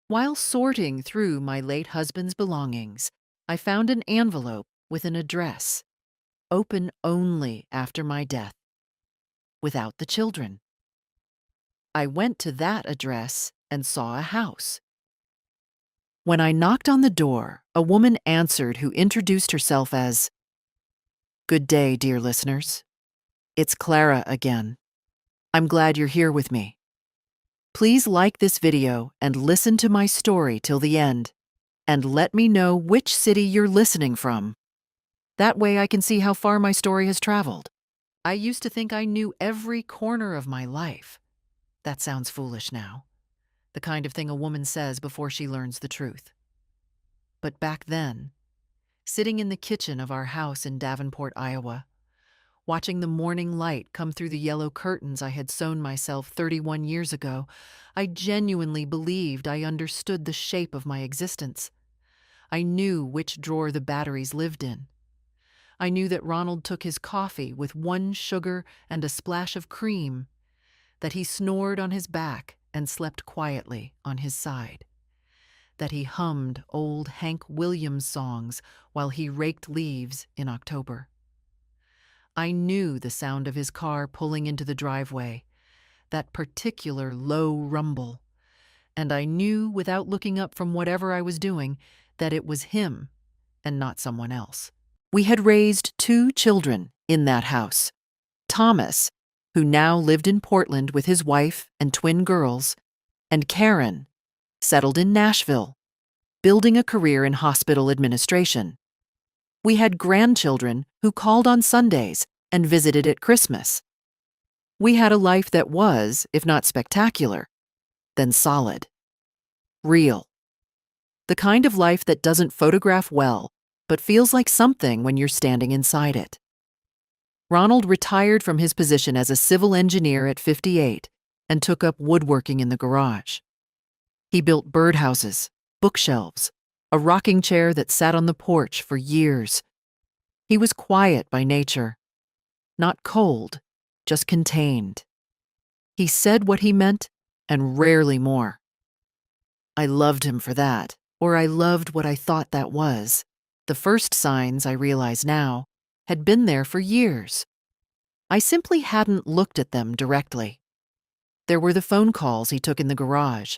While sorting through my late husband's belongings, I found an envelope with an address, open only after my death, without the children. I went to that address and saw a house. When I knocked on the door, a woman answered who introduced herself as, "Good day, dear listeners. It's Clara again. I'm glad you're here with me. Please like this video and listen to my story till the end, and let me know which city you're listening from. That way I can see how far my story has traveled. I used to think I knew every corner of my life. That sounds foolish now. The kind of thing a woman says before she learns the truth. But back then, sitting in the kitchen of our house in Davenport, Iowa, watching the morning light come through the yellow curtains I had sewn myself 31 years ago, I genuinely believed I understood the shape of my existence. I knew which drawer the batteries lived in. I knew that Ronald took his coffee with 1 sugar and a splash of cream, that he snored on his back and slept quietly on his side, that he hummed old Hank Williams songs while he raked leaves in October. I knew the sound of his car pulling into the driveway, that particular low rumble, and I knew without looking up from whatever I was doing that it was him and not someone else. We had raised 2 children in that house. Thomas, who now lived in Portland with his wife and twin girls, and Karen, settled in Nashville, building a career in hospital administration. We had grandchildren who called on Sundays and visited at Christmas. We had a life that was, if not spectacular, then solid, real. The kind of life that doesn't photograph well, but feels like something when you're standing inside it. Ronald retired from his position as a civil engineer at 58 and took up woodworking in the garage. He built birdhouses, bookshelves, a rocking chair that sat on the porch for years. He was quiet by nature, not cold, just contained. He said what he meant and rarely more. I loved him for that, or I loved what I thought that was. The first signs, I realize now, had been there for years. I simply hadn't looked at them directly. There were the phone calls he took in the garage.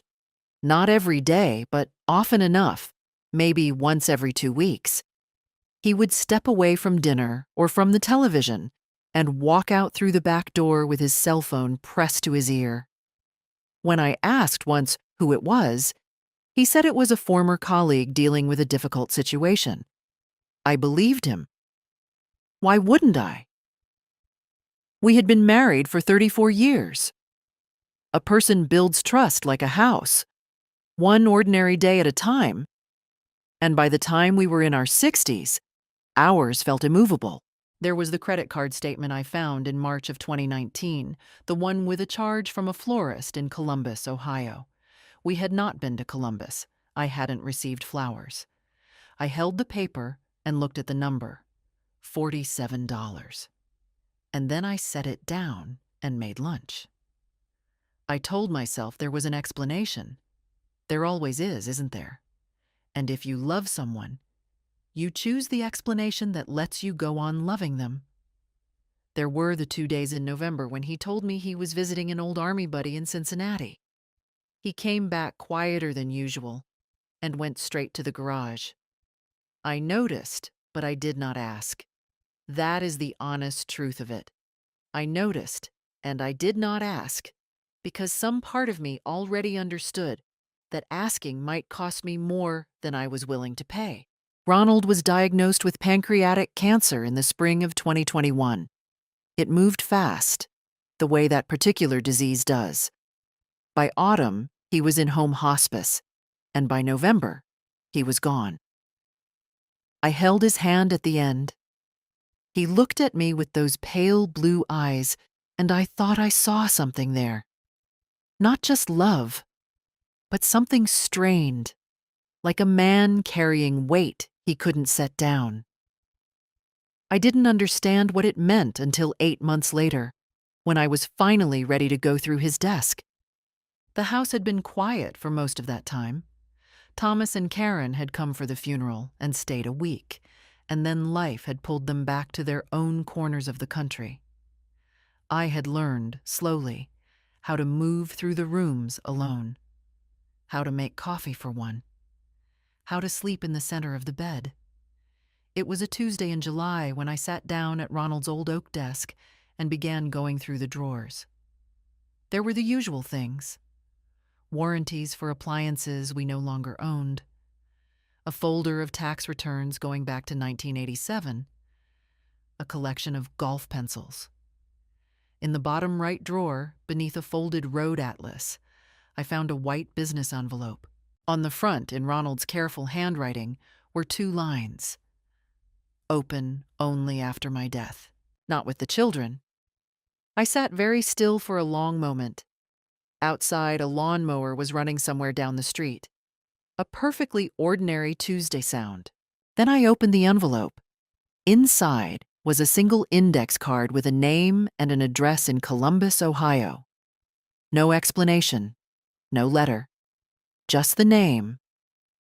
Not every day, but often enough, maybe once every 2 weeks. He would step away from dinner or from the television and walk out through the back door with his cell phone pressed to his ear. When I asked once who it was, he said it was a former colleague dealing with a difficult situation. I believed him. Why wouldn't I? We had been married for 34 years. A person builds trust like a house, one ordinary day at a time, and by the time we were in our 60s, ours felt immovable. There was the credit card statement I found in March of 2019, the one with a charge from a florist in Columbus, Ohio. We had not been to Columbus. I hadn't received flowers. I held the paper and looked at the number, $47. And then I set it down and made lunch. I told myself there was an explanation. There always is, isn't there? And if you love someone, you choose the explanation that lets you go on loving them. There were the 2 days in November when he told me he was visiting an old Army buddy in Cincinnati. He came back quieter than usual and went straight to the garage. I noticed, but I did not ask. That is the honest truth of it. I noticed, and I did not ask, because some part of me already understood that asking might cost me more than I was willing to pay. Ronald was diagnosed with pancreatic cancer in the spring of 2021. It moved fast, the way that particular disease does. By autumn, he was in home hospice, and by November, he was gone. I held his hand at the end. He looked at me with those pale blue eyes, and I thought I saw something there. Not just love, but something strained, like a man carrying weight he couldn't set down. I didn't understand what it meant until 8 months later, when I was finally ready to go through his desk. The house had been quiet for most of that time. Thomas and Karen had come for the funeral and stayed a week, and then life had pulled them back to their own corners of the country. I had learned, slowly, how to move through the rooms alone, how to make coffee for one, how to sleep in the center of the bed. It was a Tuesday in July when I sat down at Ronald's old oak desk and began going through the drawers. There were the usual things: warranties for appliances we no longer owned, a folder of tax returns going back to 1987, a collection of golf pencils. In the bottom right drawer, beneath a folded road atlas, I found a white business envelope. On the front, in Ronald's careful handwriting, were 2 lines: "Open only after my death." Not with the children. I sat very still for a long moment. Outside, a lawnmower was running somewhere down the street. A perfectly ordinary Tuesday sound. Then I opened the envelope. Inside was a single index card with a name and an address in Columbus, Ohio. No explanation, no letter. Just the name,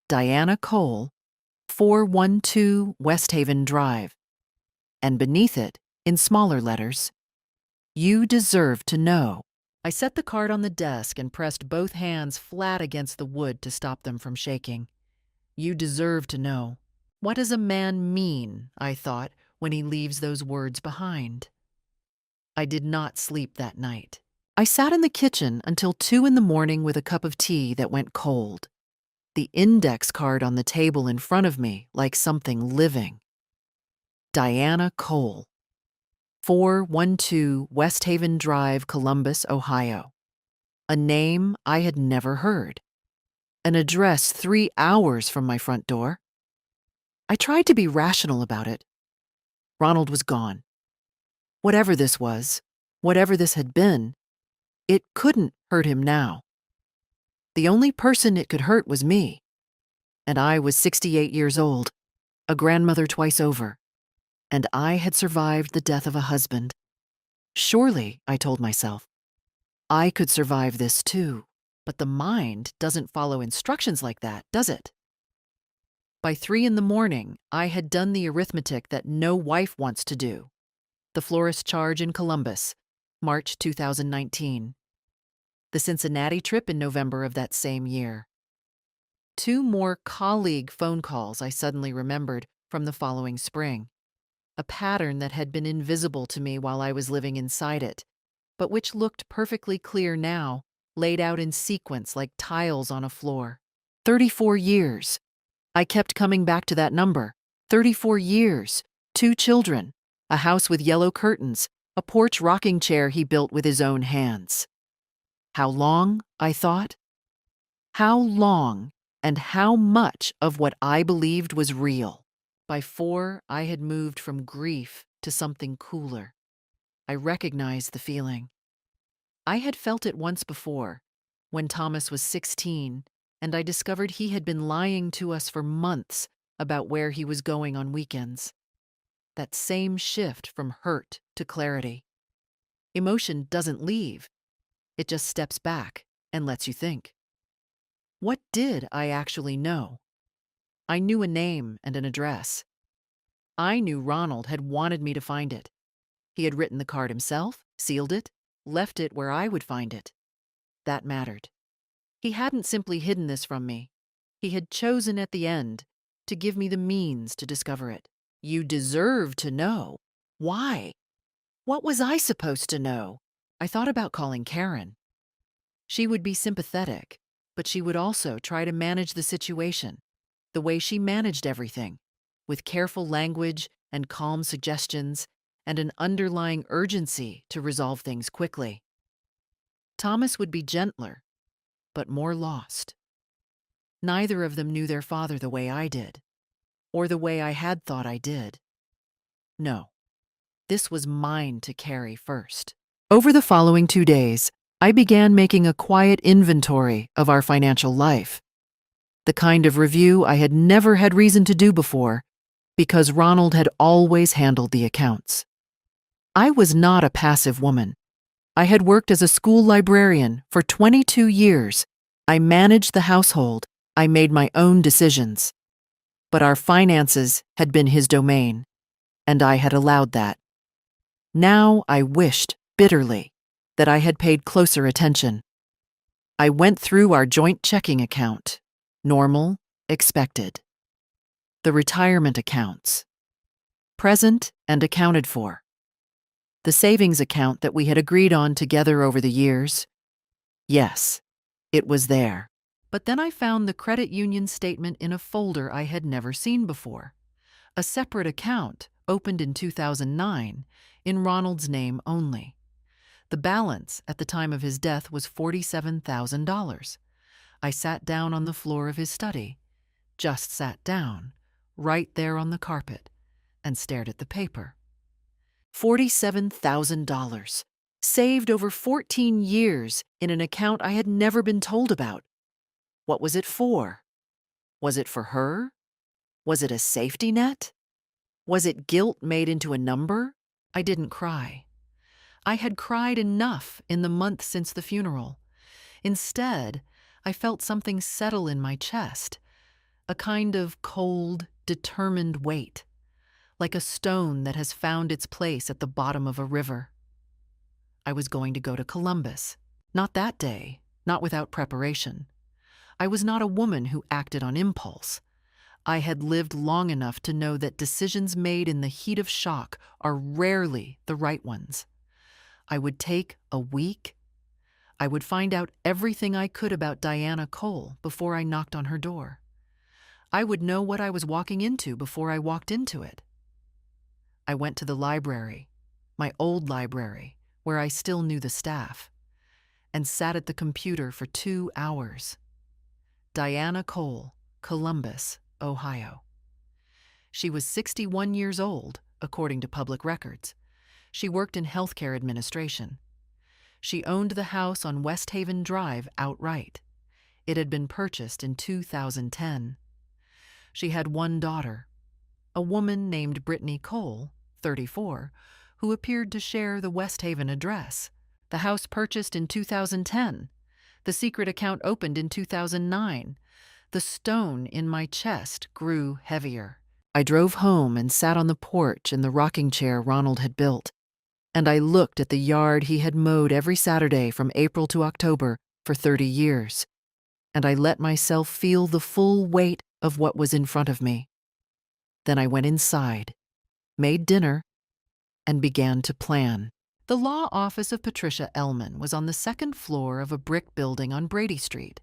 Diana Cole, 412 West Haven Drive. And beneath it, in smaller letters, "You deserve to know." I set the card on the desk and pressed both hands flat against the wood to stop them from shaking. You deserve to know. What does a man mean, I thought, when he leaves those words behind? I did not sleep that night. I sat in the kitchen until 2 in the morning with a cup of tea that went cold. The index card on the table in front of me like something living. Diana Cole, 412 West Haven Drive, Columbus, Ohio. A name I had never heard. An address 3 hours from my front door. I tried to be rational about it. Ronald was gone. Whatever this was, whatever this had been, it couldn't hurt him now. The only person it could hurt was me. And I was 68 years old, a grandmother twice over. And I had survived the death of a husband. Surely, I told myself, I could survive this too. But the mind doesn't follow instructions like that, does it? By 3 in the morning, I had done the arithmetic that no wife wants to do. The florist charge in Columbus, March 2019. The Cincinnati trip in November of that same year. 2 more colleague phone calls I suddenly remembered from the following spring. A pattern that had been invisible to me while I was living inside it, but which looked perfectly clear now, laid out in sequence like tiles on a floor. 34 years. I kept coming back to that number. 34 years, 2 children, a house with yellow curtains, a porch rocking chair he built with his own hands. How long, I thought? How long, and how much of what I believed was real? By 4, I had moved from grief to something cooler. I recognized the feeling. I had felt it once before, when Thomas was 16, and I discovered he had been lying to us for months about where he was going on weekends. That same shift from hurt to clarity. Emotion doesn't leave. It just steps back and lets you think. What did I actually know? I knew a name and an address. I knew Ronald had wanted me to find it. He had written the card himself, sealed it, left it where I would find it. That mattered. He hadn't simply hidden this from me. He had chosen at the end to give me the means to discover it. You deserve to know. Why? What was I supposed to know? I thought about calling Karen. She would be sympathetic, but she would also try to manage the situation, the way she managed everything, with careful language and calm suggestions and an underlying urgency to resolve things quickly. Thomas would be gentler, but more lost. Neither of them knew their father the way I did, or the way I had thought I did. No, this was mine to carry first. Over the following 2 days, I began making a quiet inventory of our financial life, the kind of review I had never had reason to do before, because Ronald had always handled the accounts. I was not a passive woman. I had worked as a school librarian for 22 years. I managed the household. I made my own decisions, but our finances had been his domain, and I had allowed that. Now I wished, bitterly, that I had paid closer attention. I went through our joint checking account, normal, expected. The retirement accounts, present and accounted for. The savings account that we had agreed on together over the years, yes, it was there. But then I found the credit union statement in a folder I had never seen before. A separate account, opened in 2009, in Ronald's name only. The balance at the time of his death was $47,000. I sat down on the floor of his study, just sat down, right there on the carpet, and stared at the paper. $47,000, saved over 14 years in an account I had never been told about. What was it for? Was it for her? Was it a safety net? Was it guilt made into a number? I didn't cry. I had cried enough in the month since the funeral. Instead, I felt something settle in my chest, a kind of cold, determined weight, like a stone that has found its place at the bottom of a river. I was going to go to Columbus. Not that day, not without preparation. I was not a woman who acted on impulse. I had lived long enough to know that decisions made in the heat of shock are rarely the right ones. I would take a week. I would find out everything I could about Diana Cole before I knocked on her door. I would know what I was walking into before I walked into it. I went to the library, my old library, where I still knew the staff, and sat at the computer for 2 hours. Diana Cole, Columbus, Ohio. She was 61 years old, according to public records. She worked in healthcare administration. She owned the house on West Haven Drive outright. It had been purchased in 2010. She had one daughter, a woman named Brittany Cole, 34, who appeared to share the West Haven address. The house purchased in 2010. The secret account opened in 2009. The stone in my chest grew heavier. I drove home and sat on the porch in the rocking chair Ronald had built, and I looked at the yard he had mowed every Saturday from April to October for 30 years, and I let myself feel the full weight of what was in front of me. Then I went inside, made dinner, and began to plan. The law office of Patricia Ellman was on the second floor of a brick building on Brady Street,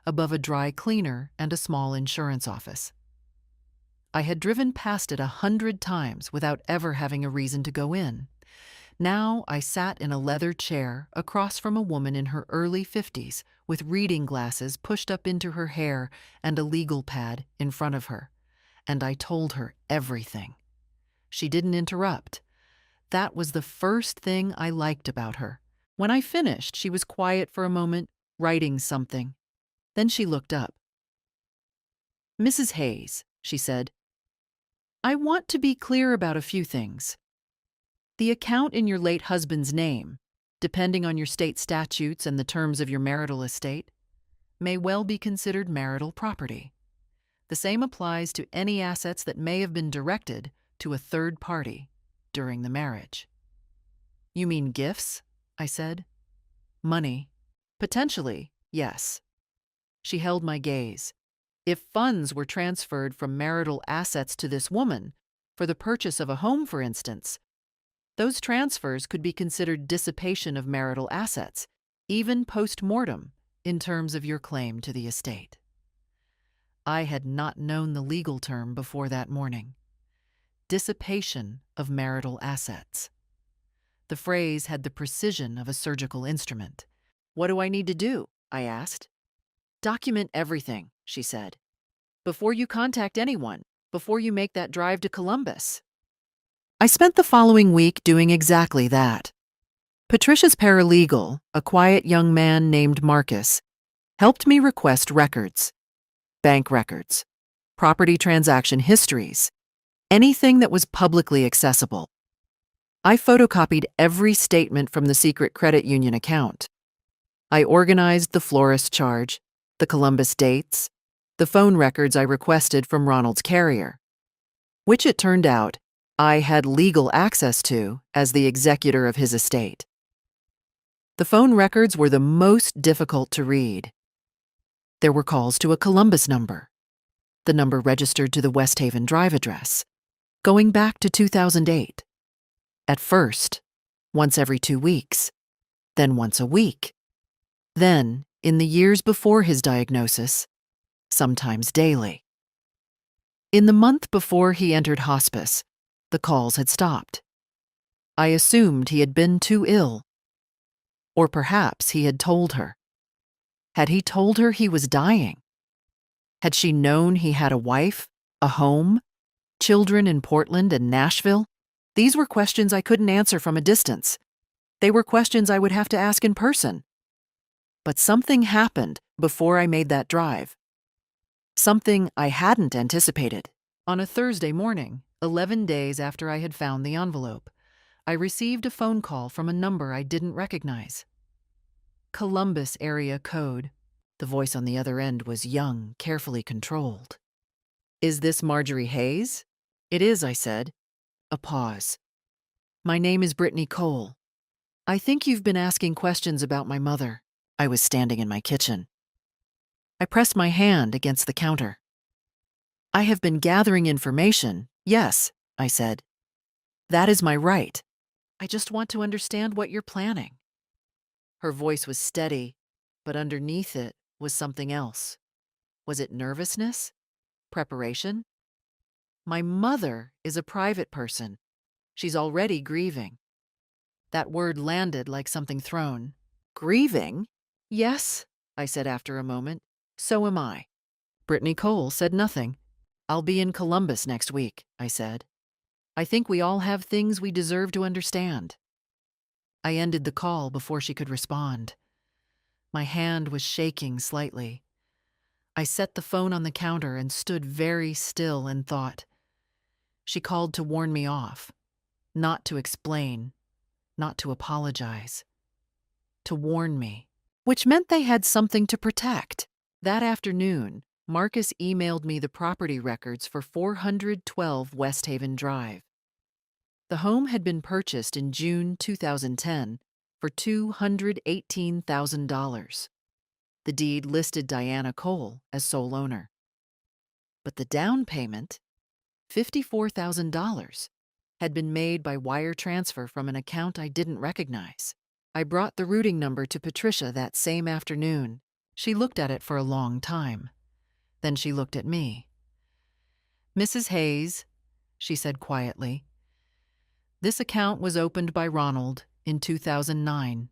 above a dry cleaner and a small insurance office. I had driven past it 100 times without ever having a reason to go in. Now I sat in a leather chair across from a woman in her early 50s with reading glasses pushed up into her hair and a legal pad in front of her, and I told her everything. She didn't interrupt. That was the first thing I liked about her. When I finished, she was quiet for a moment, writing something. Then she looked up. "Mrs. Hayes," she said, "I want to be clear about a few things. The account in your late husband's name, depending on your state statutes and the terms of your marital estate, may well be considered marital property. The same applies to any assets that may have been directed to a third party during the marriage." "You mean gifts?" I said. "Money. Potentially, yes." She held my gaze. If funds were transferred from marital assets to this woman, for the purchase of a home, for instance, those transfers could be considered dissipation of marital assets, even post-mortem, in terms of your claim to the estate. I had not known the legal term before that morning. Dissipation of marital assets. The phrase had the precision of a surgical instrument. "What do I need to do?" I asked. "Document everything," she said. "Before you contact anyone, before you make that drive to Columbus." I spent the following week doing exactly that. Patricia's paralegal, a quiet young man named Marcus, helped me request records. Bank records, property transaction histories, anything that was publicly accessible. I photocopied every statement from the secret credit union account. I organized the florist charge, the Columbus dates, the phone records I requested from Ronald's carrier, which it turned out I had legal access to as the executor of his estate. The phone records were the most difficult to read. There were calls to a Columbus number, the number registered to the West Haven Drive address, going back to 2008. At first, once every 2 weeks, then once a week. Then, in the years before his diagnosis, sometimes daily. In the month before he entered hospice, the calls had stopped. I assumed he had been too ill. Or perhaps he had told her. Had he told her he was dying? Had she known he had a wife, a home, children in Portland and Nashville? These were questions I couldn't answer from a distance. They were questions I would have to ask in person. But something happened before I made that drive. Something I hadn't anticipated. On a Thursday morning, 11 days after I had found the envelope, I received a phone call from a number I didn't recognize. Columbus area code. The voice on the other end was young, carefully controlled. "Is this Marjorie Hayes?" "It is," I said. A pause. "My name is Brittany Cole. I think you've been asking questions about my mother." I was standing in my kitchen. I pressed my hand against the counter. "I have been gathering information, yes," I said. "That is my right. I just want to understand what you're planning." Her voice was steady, but underneath it was something else. Was it nervousness? Preparation? "My mother is a private person. She's already grieving." That word landed like something thrown. "Grieving?" "Yes," I said after a moment. "So am I." Brittany Cole said nothing. "I'll be in Columbus next week," I said. "I think we all have things we deserve to understand." I ended the call before she could respond. My hand was shaking slightly. I set the phone on the counter and stood very still in thought. She called to warn me off, not to explain, not to apologize, to warn me, which meant they had something to protect. That afternoon, Marcus emailed me the property records for 412 West Haven Drive. The home had been purchased in June 2010 for $218,000. The deed listed Diana Cole as sole owner. But the down payment, $54,000, had been made by wire transfer from an account I didn't recognize. I brought the routing number to Patricia that same afternoon. She looked at it for a long time. Then she looked at me. "Mrs. Hayes," she said quietly, "this account was opened by Ronald in 2009.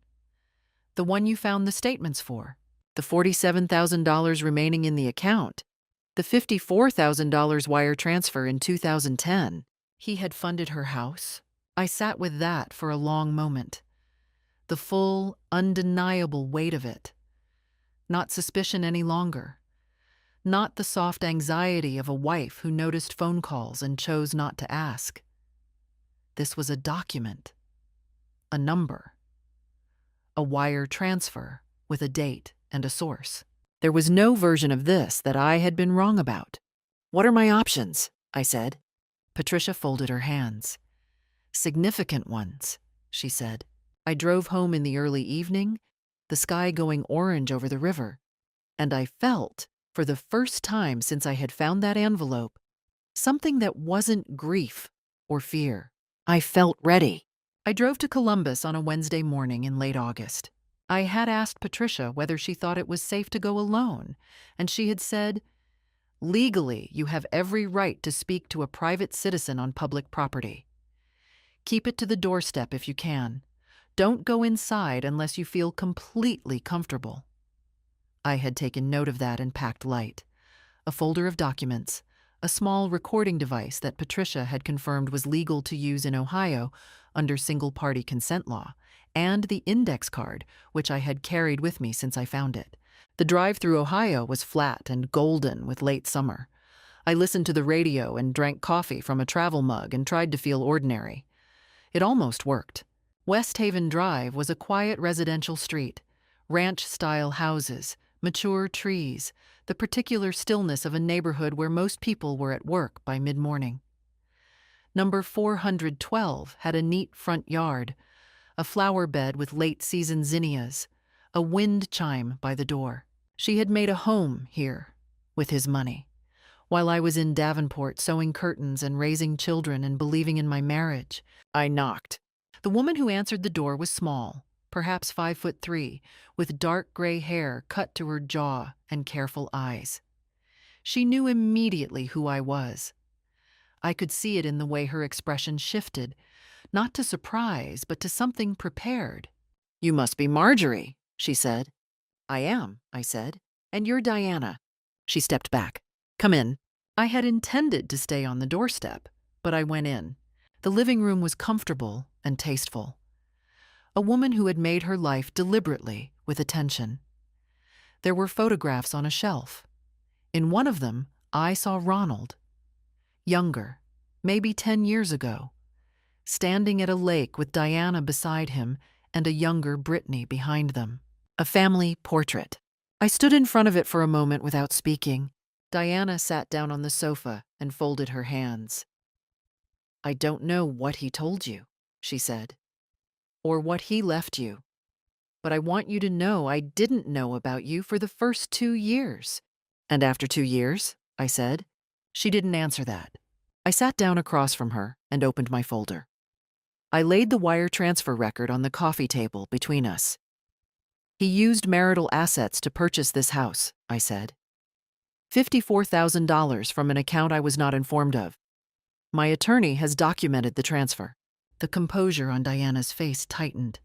The one you found the statements for, the $47,000 remaining in the account, the $54,000 wire transfer in 2010. He had funded her house." I sat with that for a long moment. The full, undeniable weight of it. Not suspicion any longer. Not the soft anxiety of a wife who noticed phone calls and chose not to ask. This was a document, a number, a wire transfer with a date and a source. There was no version of this that I had been wrong about. "What are my options?" I said. Patricia folded her hands. "Significant ones," she said. I drove home in the early evening, the sky going orange over the river, and I felt, for the first time since I had found that envelope, something that wasn't grief or fear. I felt ready. I drove to Columbus on a Wednesday morning in late August. I had asked Patricia whether she thought it was safe to go alone, and she had said, "Legally, you have every right to speak to a private citizen on public property. Keep it to the doorstep if you can. Don't go inside unless you feel completely comfortable." I had taken note of that and packed light. A folder of documents, a small recording device that Patricia had confirmed was legal to use in Ohio under single-party consent law, and the index card, which I had carried with me since I found it. The drive through Ohio was flat and golden with late summer. I listened to the radio and drank coffee from a travel mug and tried to feel ordinary. It almost worked. West Haven Drive was a quiet residential street, ranch-style houses, Mature trees, the particular stillness of a neighborhood where most people were at work by mid-morning. Number 412 had a neat front yard, a flower bed with late-season zinnias, a wind chime by the door. She had made a home here, with his money, while I was in Davenport sewing curtains and raising children and believing in my marriage. I knocked. The woman who answered the door was small, perhaps 5'3", with dark gray hair cut to her jaw and careful eyes. She knew immediately who I was. I could see it in the way her expression shifted, not to surprise, but to something prepared. "You must be Marjorie," she said. "I am," I said. "And you're Diana." She stepped back. "Come in." I had intended to stay on the doorstep, but I went in. The living room was comfortable and tasteful. A woman who had made her life deliberately with attention. There were photographs on a shelf. In one of them, I saw Ronald, younger, maybe 10 years ago, standing at a lake with Diana beside him and a younger Brittany behind them. A family portrait. I stood in front of it for a moment without speaking. Diana sat down on the sofa and folded her hands. "I don't know what he told you," she said, "or what he left you. But I want you to know I didn't know about you for the first 2 years. "And after 2 years?" I said. She didn't answer that. I sat down across from her and opened my folder. I laid the wire transfer record on the coffee table between us. "He used marital assets to purchase this house," I said. $54,000 from an account I was not informed of. My attorney has documented the transfer." The composure on Diana's face tightened.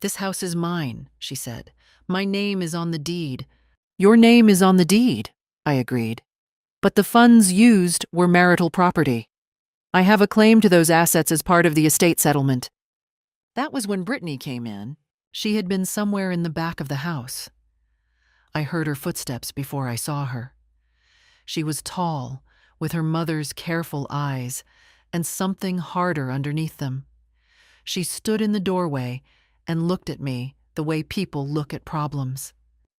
"This house is mine," she said. "My name is on the deed." "Your name is on the deed," I agreed. "But the funds used were marital property. I have a claim to those assets as part of the estate settlement." That was when Brittany came in. She had been somewhere in the back of the house. I heard her footsteps before I saw her. She was tall, with her mother's careful eyes, and something harder underneath them. She stood in the doorway and looked at me the way people look at problems.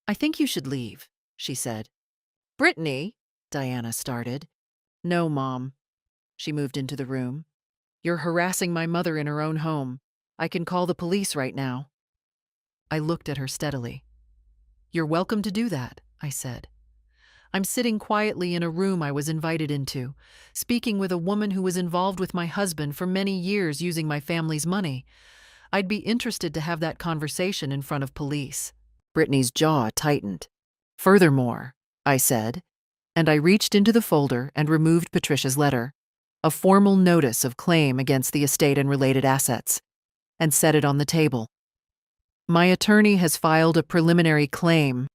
"I think you should leave," she said. "Brittany," Diana started. "No, Mom." She moved into the room. "You're harassing my mother in her own home. I can call the police right now." I looked at her steadily. "You're welcome to do that," I said. "I'm sitting quietly in a room I was invited into, speaking with a woman who was involved with my husband for many years using my family's money. I'd be interested to have that conversation in front of police." Brittany's jaw tightened. "Furthermore," I said, and I reached into the folder and removed Patricia's letter, a formal notice of claim against the estate and related assets, and set it on the table. "My attorney has filed a preliminary claim.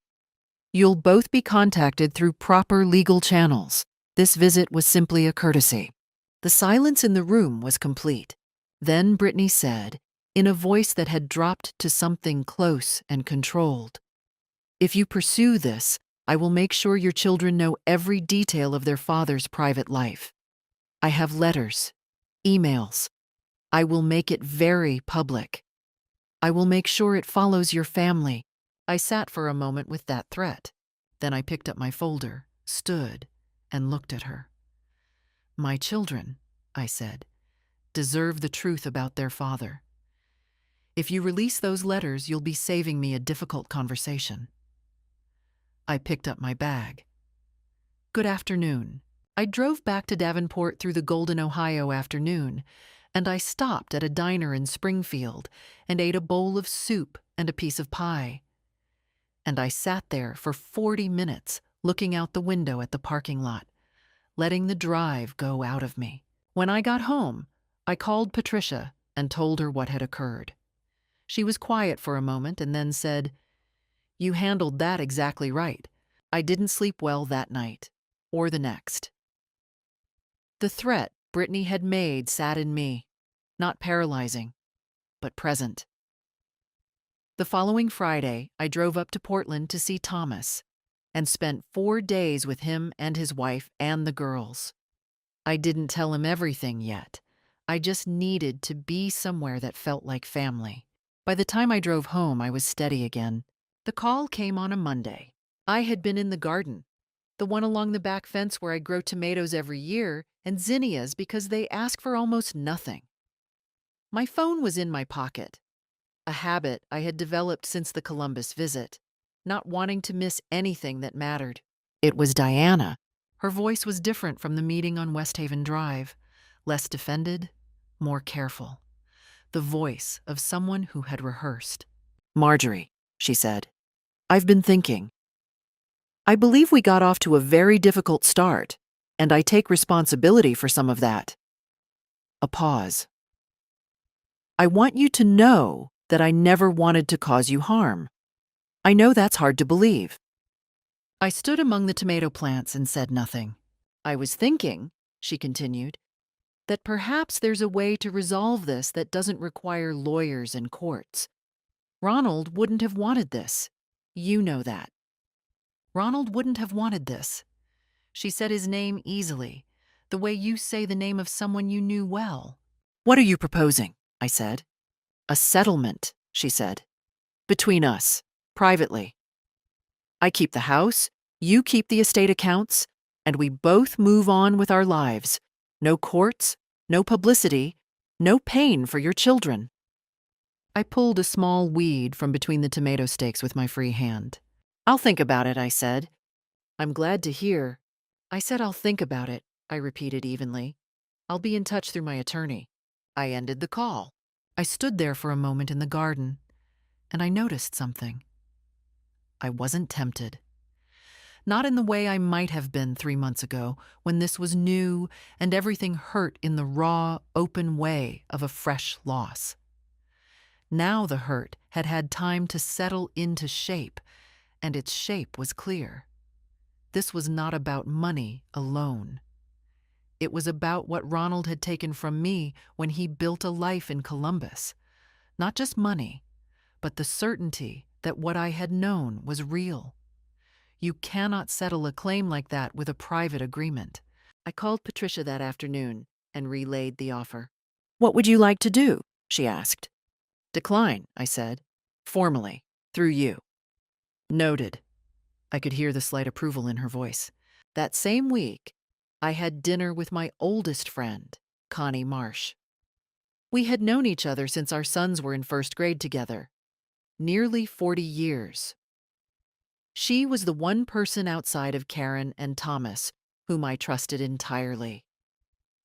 You'll both be contacted through proper legal channels. This visit was simply a courtesy." The silence in the room was complete. Then Brittany said, in a voice that had dropped to something close and controlled, "If you pursue this, I will make sure your children know every detail of their father's private life. I have letters, emails. I will make it very public. I will make sure it follows your family." I sat for a moment with that threat. Then I picked up my folder, stood, and looked at her. "My children," I said, "deserve the truth about their father. If you release those letters, you'll be saving me a difficult conversation." I picked up my bag. "Good afternoon." I drove back to Davenport through the golden Ohio afternoon, and I stopped at a diner in Springfield and ate a bowl of soup and a piece of pie. And I sat there for 40 minutes looking out the window at the parking lot, letting the drive go out of me. When I got home, I called Patricia and told her what had occurred. She was quiet for a moment and then said, "You handled that exactly right. I didn't sleep well that night, or the next." The threat Brittany had made sat in me, not paralyzing, but present. The following Friday, I drove up to Portland to see Thomas and spent 4 days with him and his wife and the girls. I didn't tell him everything yet. I just needed to be somewhere that felt like family. By the time I drove home, I was steady again. The call came on a Monday. I had been in the garden, the one along the back fence where I grow tomatoes every year and zinnias because they ask for almost nothing. My phone was in my pocket, a habit I had developed since the Columbus visit, not wanting to miss anything that mattered. It was Diana. Her voice was different from the meeting on West Haven Drive, less defended, more careful. The voice of someone who had rehearsed. "Marjorie," she said, "I've been thinking. I believe we got off to a very difficult start, and I take responsibility for some of that." A pause. "I want you to know that I never wanted to cause you harm. I know that's hard to believe." I stood among the tomato plants and said nothing. "I was thinking," she continued, "that perhaps there's a way to resolve this that doesn't require lawyers and courts. Ronald wouldn't have wanted this. You know that. Ronald wouldn't have wanted this." She said his name easily, the way you say the name of someone you knew well. "What are you proposing?" I said. "A settlement," she said. "Between us, privately. I keep the house, you keep the estate accounts, and we both move on with our lives. No courts, no publicity, no pain for your children." I pulled a small weed from between the tomato stakes with my free hand. "I'll think about it," I said. "I'm glad to hear." I said I'll think about it, I repeated evenly. "I'll be in touch through my attorney." I ended the call. I stood there for a moment in the garden, and I noticed something. I wasn't tempted. Not in the way I might have been 3 months ago, when this was new and everything hurt in the raw, open way of a fresh loss. Now the hurt had had time to settle into shape, and its shape was clear. This was not about money alone. It was about what Ronald had taken from me when he built a life in Columbus. Not just money, but the certainty that what I had known was real. You cannot settle a claim like that with a private agreement. I called Patricia that afternoon and relayed the offer. "What would you like to do?" she asked. "Decline," I said, formally, through you. "Noted." I could hear the slight approval in her voice. That same week, I had dinner with my oldest friend, Connie Marsh. We had known each other since our sons were in first grade together. Nearly 40 years. She was the one person outside of Karen and Thomas whom I trusted entirely.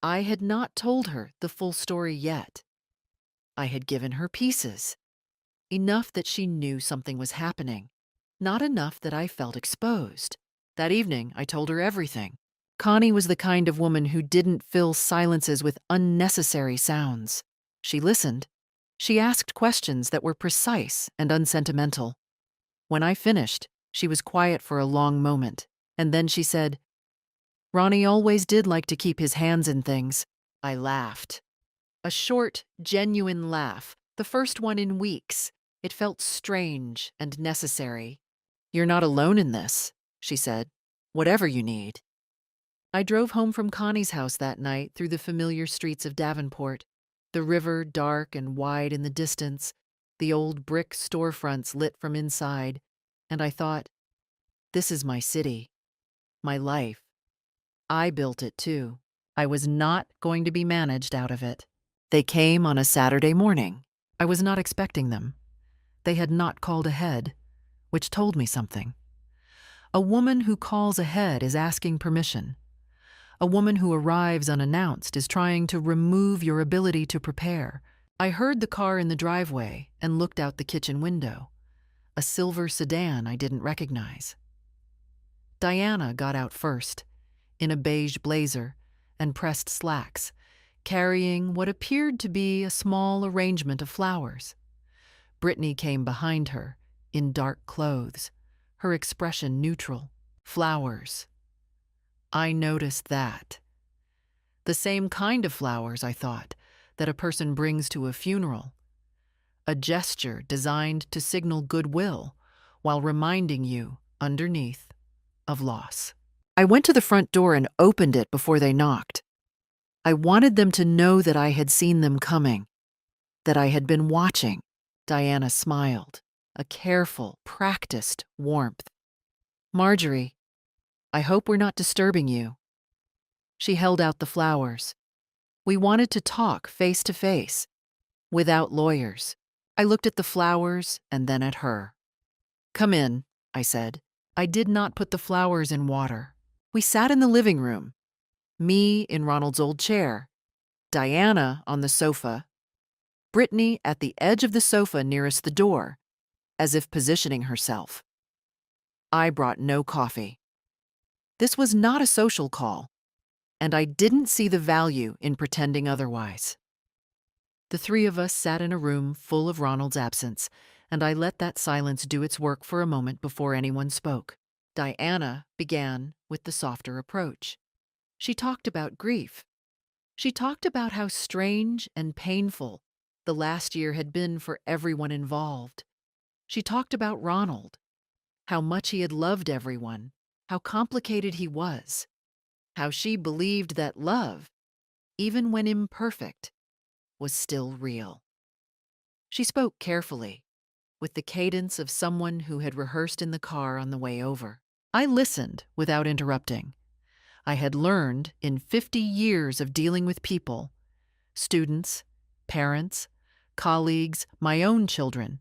I had not told her the full story yet. I had given her pieces. Enough that she knew something was happening. Not enough that I felt exposed. That evening, I told her everything. Connie was the kind of woman who didn't fill silences with unnecessary sounds. She listened. She asked questions that were precise and unsentimental. When I finished, she was quiet for a long moment, and then she said, "Ronnie always did like to keep his hands in things." I laughed. A short, genuine laugh, the first one in weeks. It felt strange and necessary. "You're not alone in this," she said. "Whatever you need." I drove home from Connie's house that night through the familiar streets of Davenport, the river dark and wide in the distance, the old brick storefronts lit from inside, and I thought, this is my city, my life. I built it too. I was not going to be managed out of it. They came on a Saturday morning. I was not expecting them. They had not called ahead, which told me something. A woman who calls ahead is asking permission. A woman who arrives unannounced is trying to remove your ability to prepare. I heard the car in the driveway and looked out the kitchen window. A silver sedan I didn't recognize. Diana got out first, in a beige blazer and pressed slacks, carrying what appeared to be a small arrangement of flowers. Brittany came behind her, in dark clothes, her expression neutral. Flowers. I noticed that. The same kind of flowers, I thought, that a person brings to a funeral. A gesture designed to signal goodwill while reminding you, underneath, of loss. I went to the front door and opened it before they knocked. I wanted them to know that I had seen them coming, that I had been watching. Diana smiled, a careful, practiced warmth. Marjorie, I hope we're not disturbing you. She held out the flowers. We wanted to talk face to face, without lawyers. I looked at the flowers and then at her. Come in, I said. I did not put the flowers in water. We sat in the living room, me in Ronald's old chair, Diana on the sofa, Brittany at the edge of the sofa nearest the door, as if positioning herself. I brought no coffee. This was not a social call, and I didn't see the value in pretending otherwise. The three of us sat in a room full of Ronald's absence, and I let that silence do its work for a moment before anyone spoke. Diana began with the softer approach. She talked about grief. She talked about how strange and painful the last year had been for everyone involved. She talked about Ronald, how much he had loved everyone, how complicated he was, how she believed that love, even when imperfect, was still real. She spoke carefully, with the cadence of someone who had rehearsed in the car on the way over. I listened without interrupting. I had learned in 50 years of dealing with people, students, parents, colleagues, my own children,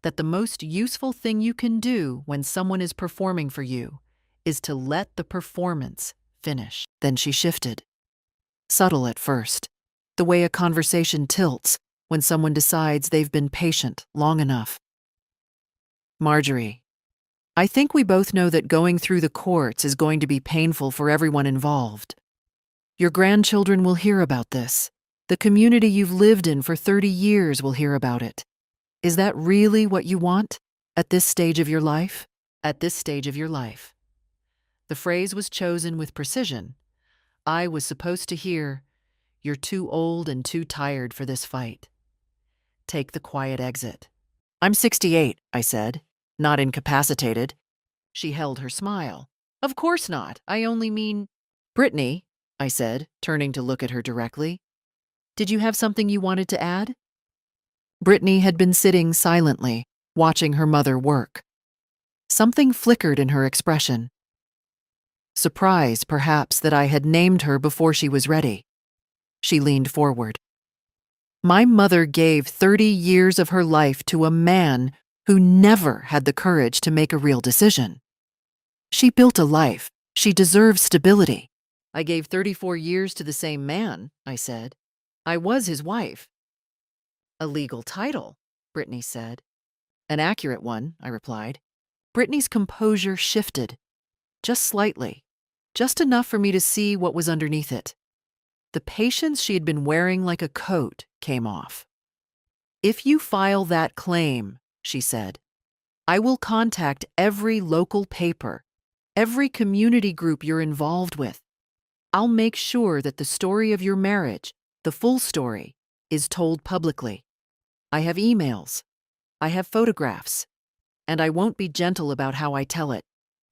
that the most useful thing you can do when someone is performing for you is to let the performance finish. Then she shifted. Subtle at first, the way a conversation tilts when someone decides they've been patient long enough. Marjorie, I think we both know that going through the courts is going to be painful for everyone involved. Your grandchildren will hear about this. The community you've lived in for 30 years will hear about it. Is that really what you want at this stage of your life? At this stage of your life. The phrase was chosen with precision. I was supposed to hear, "You're too old and too tired for this fight. Take the quiet exit." I'm 68, I said, not incapacitated. She held her smile. Of course not. I only mean... Brittany, I said, turning to look at her directly. Did you have something you wanted to add? Brittany had been sitting silently, watching her mother work. Something flickered in her expression. Surprise, perhaps, that I had named her before she was ready. She leaned forward. My mother gave 30 years of her life to a man who never had the courage to make a real decision. She built a life. She deserves stability. I gave 34 years to the same man, I said. I was his wife. A legal title, Brittany said. An accurate one, I replied. Brittany's composure shifted, just slightly, just enough for me to see what was underneath it. The patience she had been wearing like a coat came off. If you file that claim, she said, I will contact every local paper, every community group you're involved with. I'll make sure that the story of your marriage, the full story, is told publicly. I have emails. I have photographs. And I won't be gentle about how I tell it.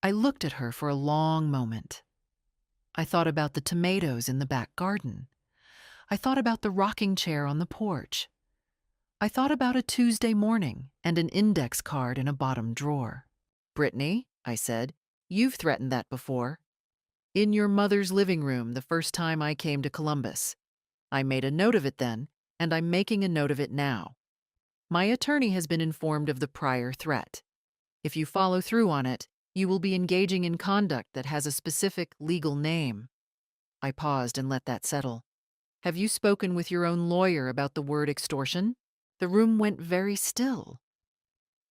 I looked at her for a long moment. I thought about the tomatoes in the back garden. I thought about the rocking chair on the porch. I thought about a Tuesday morning and an index card in a bottom drawer. Brittany, I said, you've threatened that before. In your mother's living room the first time I came to Columbus. I made a note of it then, and I'm making a note of it now. My attorney has been informed of the prior threat. If you follow through on it, you will be engaging in conduct that has a specific legal name. I paused and let that settle. Have you spoken with your own lawyer about the word extortion? The room went very still.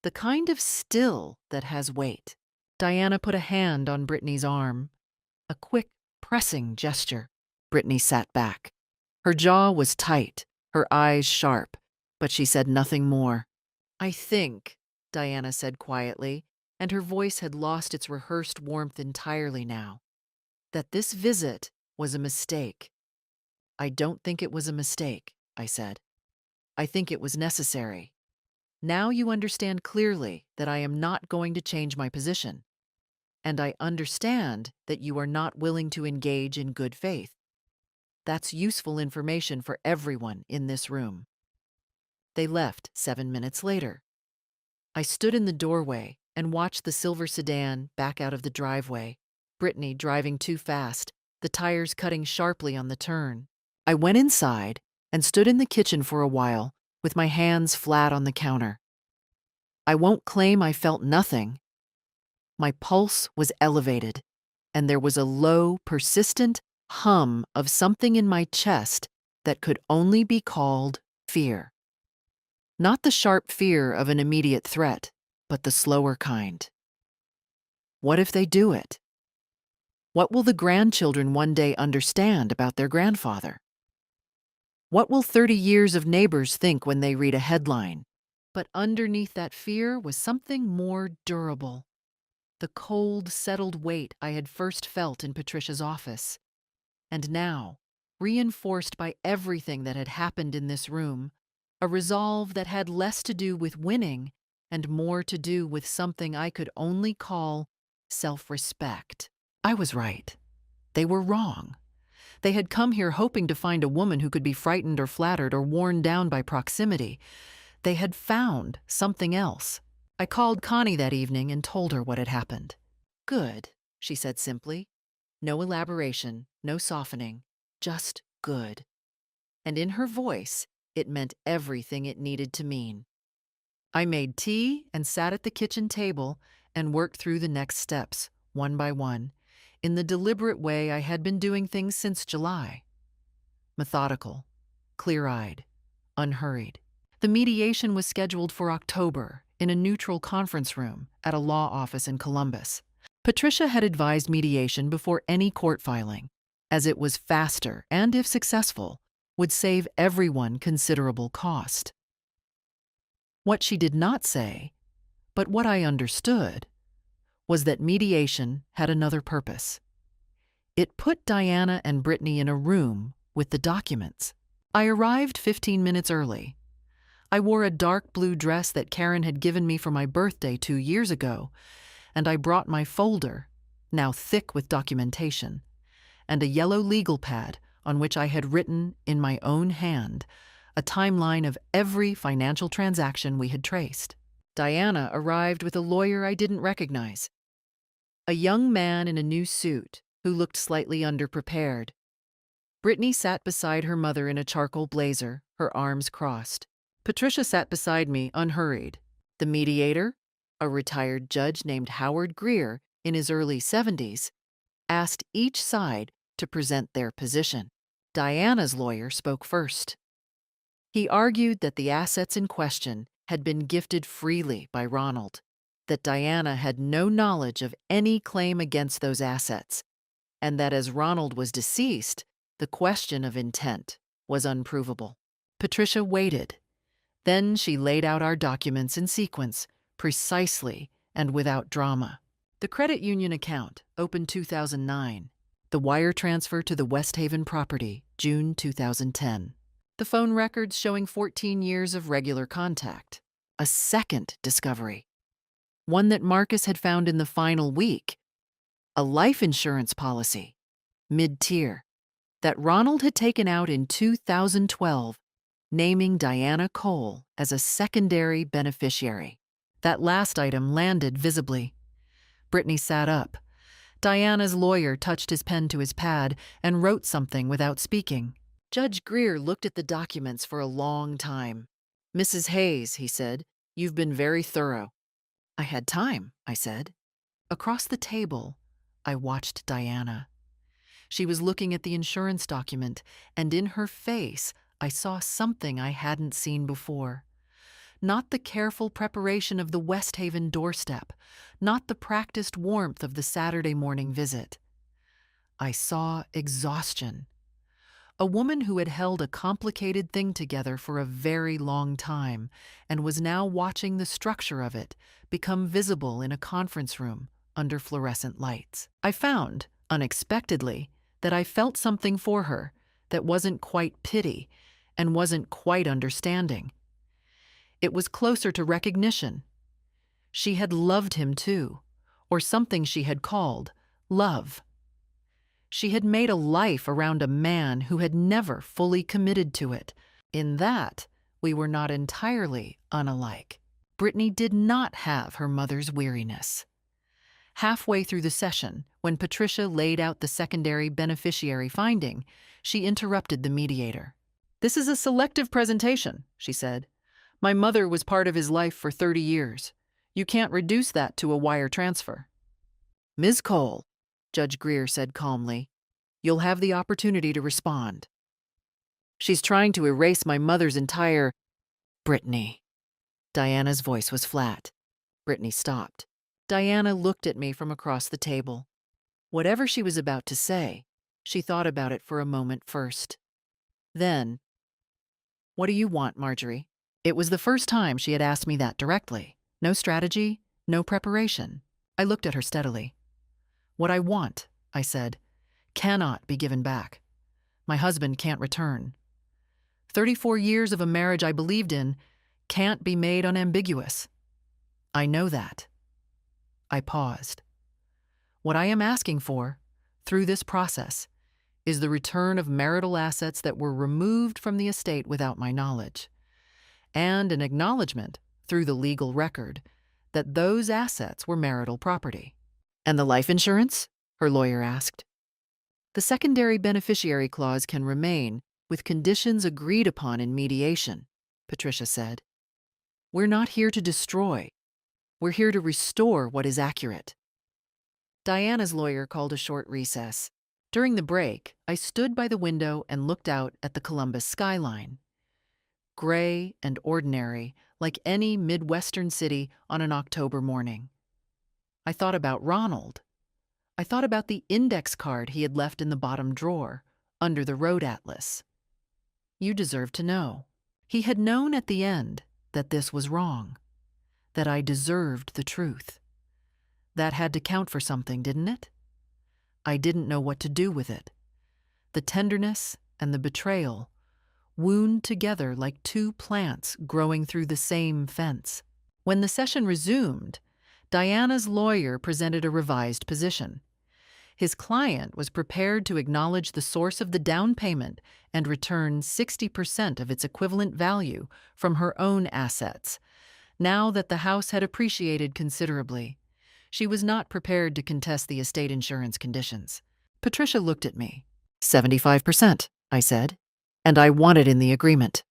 The kind of still that has weight. Diana put a hand on Brittany's arm. A quick, pressing gesture. Brittany sat back. Her jaw was tight, her eyes sharp, but she said nothing more. I think, Diana said quietly, and her voice had lost its rehearsed warmth entirely now, that this visit was a mistake. I don't think it was a mistake, I said. I think it was necessary. Now you understand clearly that I am not going to change my position. And I understand that you are not willing to engage in good faith. That's useful information for everyone in this room. They left 7 minutes later. I stood in the doorway, and watched the silver sedan back out of the driveway, Brittany driving too fast, the tires cutting sharply on the turn. I went inside and stood in the kitchen for a while, with my hands flat on the counter. I won't claim I felt nothing. My pulse was elevated, and there was a low, persistent hum of something in my chest that could only be called fear. Not the sharp fear of an immediate threat, but the slower kind. What if they do it? What will the grandchildren one day understand about their grandfather? What will 30 years of neighbors think when they read a headline? But underneath that fear was something more durable. The cold, settled weight I had first felt in Patricia's office. And now, reinforced by everything that had happened in this room, a resolve that had less to do with winning and more to do with something I could only call self-respect. I was right. They were wrong. They had come here hoping to find a woman who could be frightened or flattered or worn down by proximity. They had found something else. I called Connie that evening and told her what had happened. "Good," she said simply. No elaboration, no softening, just good. And in her voice, it meant everything it needed to mean. I made tea and sat at the kitchen table and worked through the next steps, one by one, in the deliberate way I had been doing things since July. Methodical, clear-eyed, unhurried. The mediation was scheduled for October in a neutral conference room at a law office in Columbus. Patricia had advised mediation before any court filing, as it was faster and, if successful, would save everyone considerable cost. What she did not say, but what I understood, was that mediation had another purpose. It put Diana and Brittany in a room with the documents. I arrived 15 minutes early. I wore a dark blue dress that Karen had given me for my birthday 2 years ago, and I brought my folder, now thick with documentation, and a yellow legal pad on which I had written in my own hand a timeline of every financial transaction we had traced. Diana arrived with a lawyer I didn't recognize. A young man in a new suit who looked slightly underprepared. Brittany sat beside her mother in a charcoal blazer, her arms crossed. Patricia sat beside me, unhurried. The mediator, a retired judge named Howard Greer in his early 70s, asked each side to present their position. Diana's lawyer spoke first. He argued that the assets in question had been gifted freely by Ronald, that Diana had no knowledge of any claim against those assets, and that as Ronald was deceased, the question of intent was unprovable. Patricia waited. Then she laid out our documents in sequence, precisely and without drama. The credit union account, opened 2009. The wire transfer to the West Haven property, June 2010. The phone records showing 14 years of regular contact. A second discovery. One that Marcus had found in the final week. A life insurance policy, mid-tier, that Ronald had taken out in 2012, naming Diana Cole as a secondary beneficiary. That last item landed visibly. Brittany sat up. Diana's lawyer touched his pen to his pad and wrote something without speaking. Judge Greer looked at the documents for a long time. "Mrs. Hayes," he said, "you've been very thorough." "I had time," I said. Across the table, I watched Diana. She was looking at the insurance document, and in her face, I saw something I hadn't seen before. Not the careful preparation of the West Haven doorstep, not the practiced warmth of the Saturday morning visit. I saw exhaustion. A woman who had held a complicated thing together for a very long time and was now watching the structure of it become visible in a conference room under fluorescent lights. I found, unexpectedly, that I felt something for her that wasn't quite pity and wasn't quite understanding. It was closer to recognition. She had loved him too, or something she had called love. She had made a life around a man who had never fully committed to it. In that, we were not entirely unalike. Brittany did not have her mother's weariness. Halfway through the session, when Patricia laid out the secondary beneficiary finding, she interrupted the mediator. "This is a selective presentation," she said. "My mother was part of his life for 30 years. You can't reduce that to a wire transfer." "Ms. Cole," Judge Greer said calmly, "you'll have the opportunity to respond. She's trying to erase my mother's entire—" "Brittany." Diana's voice was flat. Brittany stopped. Diana looked at me from across the table. Whatever she was about to say, she thought about it for a moment first. Then, "What do you want, Marjorie?" It was the first time she had asked me that directly. No strategy, no preparation. I looked at her steadily. "What I want," I said, "cannot be given back. My husband can't return. 34 years of a marriage I believed in can't be made unambiguous. I know that." I paused. "What I am asking for, through this process, is the return of marital assets that were removed from the estate without my knowledge, and an acknowledgement, through the legal record, that those assets were marital property." "And the life insurance?" her lawyer asked. "The secondary beneficiary clause can remain with conditions agreed upon in mediation," Patricia said. "We're not here to destroy. We're here to restore what is accurate." Diana's lawyer called a short recess. During the break, I stood by the window and looked out at the Columbus skyline. Gray and ordinary, like any Midwestern city on an October morning. I thought about Ronald. I thought about the index card he had left in the bottom drawer, under the road atlas. You deserve to know. He had known at the end that this was wrong, that I deserved the truth. That had to count for something, didn't it? I didn't know what to do with it. The tenderness and the betrayal wound together like two plants growing through the same fence. When the session resumed, Diana's lawyer presented a revised position. His client was prepared to acknowledge the source of the down payment and return 60% of its equivalent value from her own assets. Now that the house had appreciated considerably, she was not prepared to contest the estate insurance conditions. Patricia looked at me. 75%, I said, and I want it in the agreement.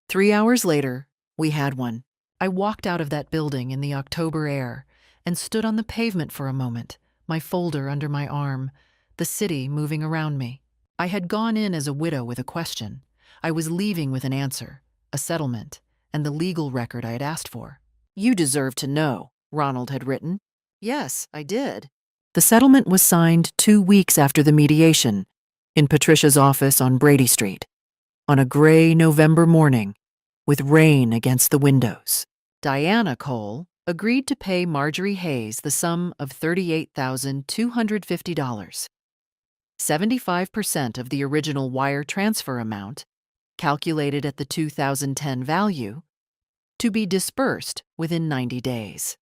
3 hours later, we had one. I walked out of that building in the October air and stood on the pavement for a moment, my folder under my arm, the city moving around me. I had gone in as a widow with a question. I was leaving with an answer, a settlement, and the legal record I had asked for. "You deserve to know," Ronald had written. Yes, I did. The settlement was signed 2 weeks after the mediation, in Patricia's office on Brady Street, on a gray November morning, with rain against the windows. Diana Cole agreed to pay Marjorie Hayes the sum of $38,250, 75% of the original wire transfer amount, calculated at the 2010 value, to be disbursed within 90 days.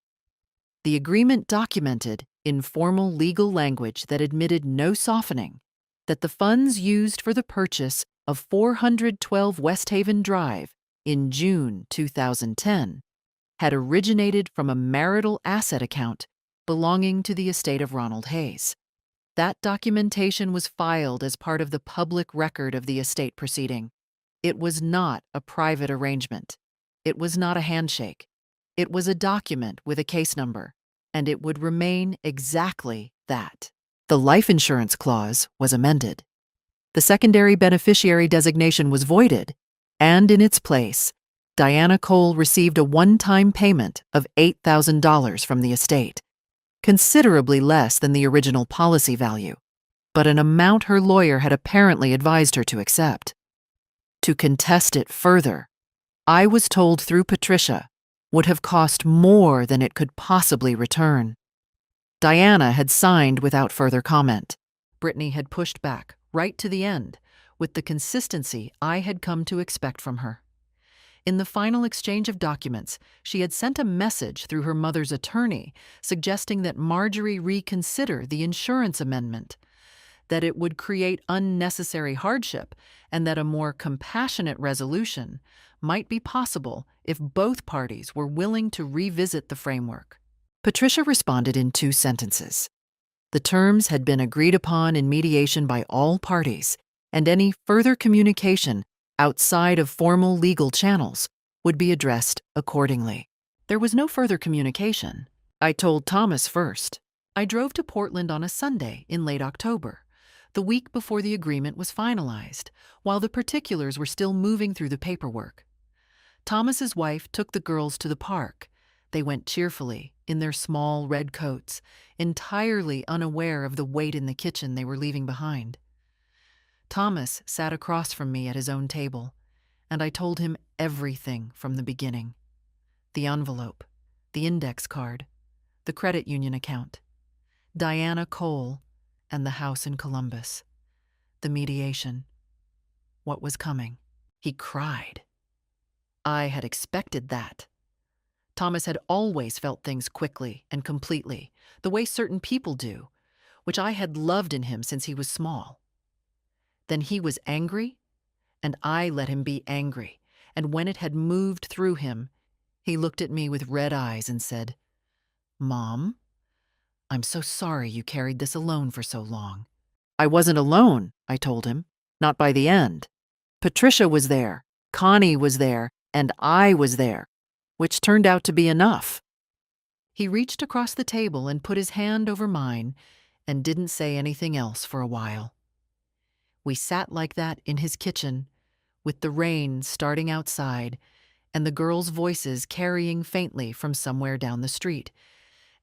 The agreement documented, in formal legal language that admitted no softening, that the funds used for the purchase of 412 West Haven Drive in June 2010 had originated from a marital asset account belonging to the estate of Ronald Hayes. That documentation was filed as part of the public record of the estate proceeding. It was not a private arrangement. It was not a handshake. It was a document with a case number, and it would remain exactly that. The life insurance clause was amended. The secondary beneficiary designation was voided, and in its place, Diana Cole received a one-time payment of $8,000 from the estate, considerably less than the original policy value, but an amount her lawyer had apparently advised her to accept. To contest it further, I was told through Patricia, would have cost more than it could possibly return. Diana had signed without further comment. Brittany had pushed back, right to the end, with the consistency I had come to expect from her. In the final exchange of documents, she had sent a message through her mother's attorney suggesting that Marjorie reconsider the insurance amendment, that it would create unnecessary hardship, and that a more compassionate resolution might be possible if both parties were willing to revisit the framework. Patricia responded in 2 sentences. The terms had been agreed upon in mediation by all parties, and any further communication outside of formal legal channels would be addressed accordingly. There was no further communication. I told Thomas first. I drove to Portland on a Sunday in late October, the week before the agreement was finalized, while the particulars were still moving through the paperwork. Thomas's wife took the girls to the park. They went cheerfully, in their small red coats, entirely unaware of the weight in the kitchen they were leaving behind. Thomas sat across from me at his own table, and I told him everything from the beginning. The envelope, the index card, the credit union account, Diana Cole, and the house in Columbus, the mediation, what was coming. He cried. I had expected that. Thomas had always felt things quickly and completely, the way certain people do, which I had loved in him since he was small. Then he was angry, and I let him be angry, and when it had moved through him, he looked at me with red eyes and said, "Mom, I'm so sorry you carried this alone for so long." I wasn't alone, I told him, not by the end. Patricia was there, Connie was there, and I was there, which turned out to be enough. He reached across the table and put his hand over mine and didn't say anything else for a while. We sat like that in his kitchen, with the rain starting outside and the girls' voices carrying faintly from somewhere down the street,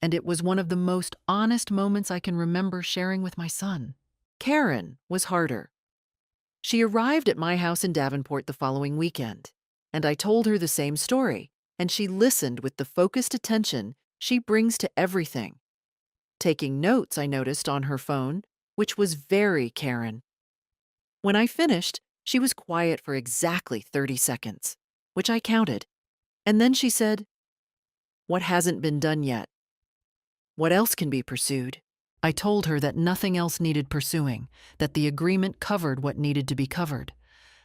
and it was one of the most honest moments I can remember sharing with my son. Karen was harder. She arrived at my house in Davenport the following weekend, and I told her the same story, and she listened with the focused attention she brings to everything. Taking notes, I noticed, on her phone, which was very Karen. When I finished, she was quiet for exactly 30 seconds, which I counted, and then she said, "What hasn't been done yet? What else can be pursued?" I told her that nothing else needed pursuing, that the agreement covered what needed to be covered,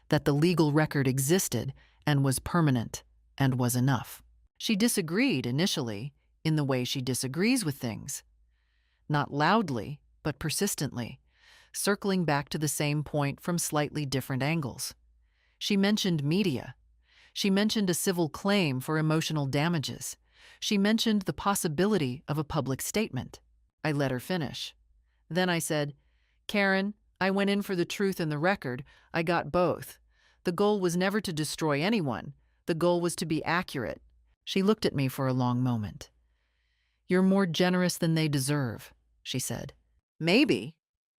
that the legal record existed and was permanent and was enough. She disagreed initially in the way she disagrees with things. Not loudly, but persistently, circling back to the same point from slightly different angles. She mentioned media. She mentioned a civil claim for emotional damages. She mentioned the possibility of a public statement. I let her finish. Then I said, "Karen, I went in for the truth and the record. I got both. The goal was never to destroy anyone. The goal was to be accurate." She looked at me for a long moment. "You're more generous than they deserve," she said. "Maybe,"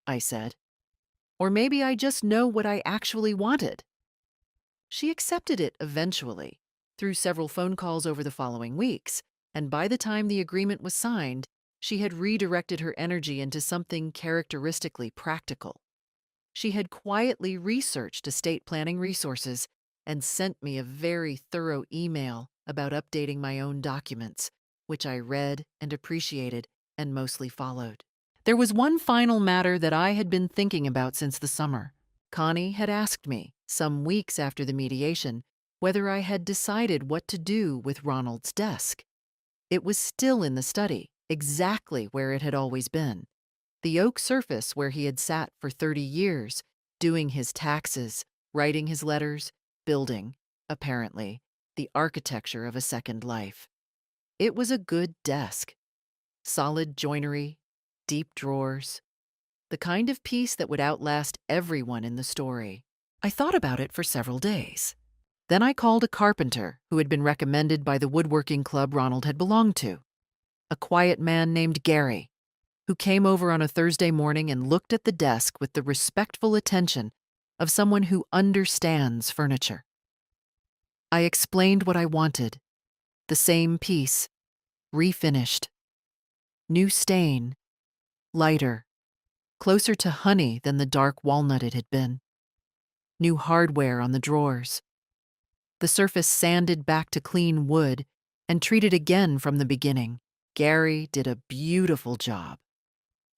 I said. "Or maybe I just know what I actually wanted." She accepted it eventually, through several phone calls over the following weeks, and by the time the agreement was signed, she had redirected her energy into something characteristically practical. She had quietly researched estate planning resources and sent me a very thorough email about updating my own documents, which I read and appreciated and mostly followed. There was one final matter that I had been thinking about since the summer. Connie had asked me, some weeks after the mediation, whether I had decided what to do with Ronald's desk. It was still in the study, exactly where it had always been. The oak surface where he had sat for 30 years, doing his taxes, writing his letters, building, apparently, the architecture of a second life. It was a good desk. Solid joinery, deep drawers, the kind of piece that would outlast everyone in the story. I thought about it for several days. Then I called a carpenter who had been recommended by the woodworking club Ronald had belonged to, a quiet man named Gary, who came over on a Thursday morning and looked at the desk with the respectful attention of someone who understands furniture. I explained what I wanted: the same piece, refinished. New stain, lighter, closer to honey than the dark walnut it had been. New hardware on the drawers. The surface sanded back to clean wood and treated again from the beginning. Gary did a beautiful job.